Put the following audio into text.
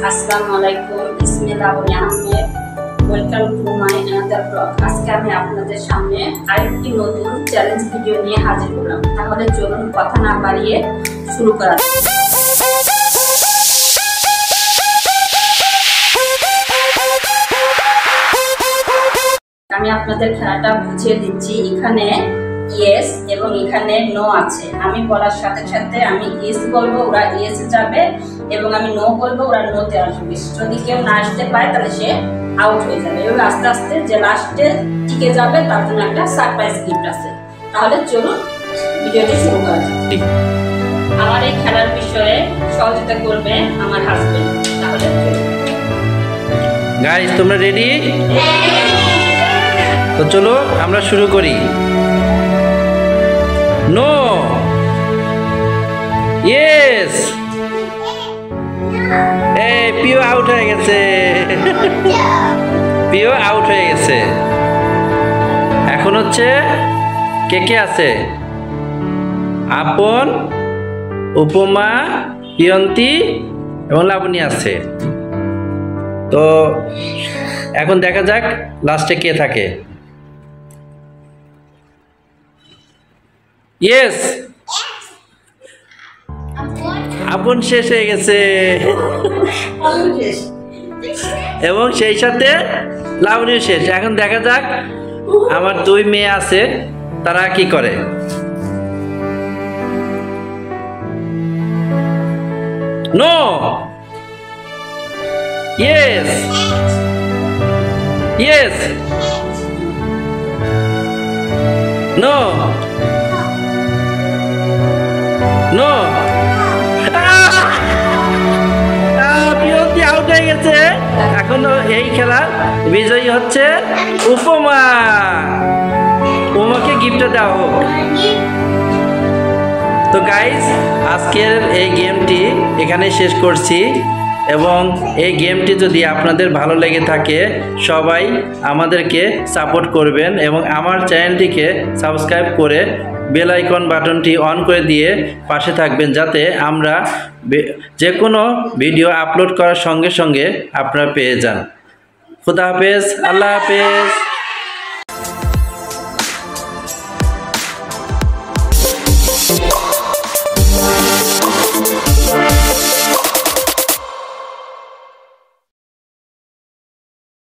আসসালামু আলাইকুম, ইসমি Laboni Ahmed. Welcome to my another blog. আজকে আমি আপনাদের সামনে আরেকটি নতুন চ্যালেঞ্জ ভিডিও নিয়ে হাজির হলাম। তাহলে চলুন কথা না বাড়িয়ে শুরু করা যাক। আমি আপনাদের খেলাটা বুঝিয়ে দিচ্ছি। এখানে ইয়েস এবং এখানে নো আছে। আমি বলার সাথে সাথে আমি ইয়েস বলবো, ওরা ইয়েস যাবে, এবং আমি নো বলবো, ওরা নোতে আসবে। যদি কেউ না আসতে পারে তাহলে সে আউট হয়ে যাবে। এবং আস্তে আস্তে যে লাস্টে টিকে যাবে তার জন্য একটা সারপ্রাইজ গিফট আছে। তাহলে চলুন ভিডিওটি শুরু করা যাক। আমার এই খেলার বিষয়ে সহযোগিতা করবে আমার হাজবেন্ড। তাহলে গাইস, তোমরা রেডি? তো চলো আমরা শুরু করি। No, yes. এই পিও আউট হয়ে গেছে। পিও আউট হয়ে গেছে। এখন হচ্ছে কে কে আছে? আপন, উপমা, প্রিয়ন্তী এবং লাবণী আছে। তো এখন দেখা যাক লাস্টে কে থাকে। ইয়েস, আপন শেষ হয়ে গেছে এবং সেই সাথে লাবণী শেষ। এখন দেখা যাক আমার দুই মেয়ে আছে, তারা কি করে। No, yes, yes, no, no. Priyanti out হয়ে গেছে। এখন এই খেলার বিজয়ী হচ্ছে উপমা। উপমাকে গিফট দেওয়া হোক। তো গাইস, আজকের এই গেমটি এখানে শেষ করছি, এবং এই গেমটি যদি আপনাদের ভালো লেগে থাকে সবাই আমাদেরকে সাপোর্ট করবেন এবং আমার চ্যানেলটিকে সাবস্ক্রাইব করে বেল আইকন বাটনটি অন করে দিয়ে পাশে থাকবেন, যাতে আমরা যে কোনো ভিডিও আপলোড করার সঙ্গে সঙ্গে আপনারা পেয়ে যান। খুদা হাফেজ, আল্লাহ হাফেজ।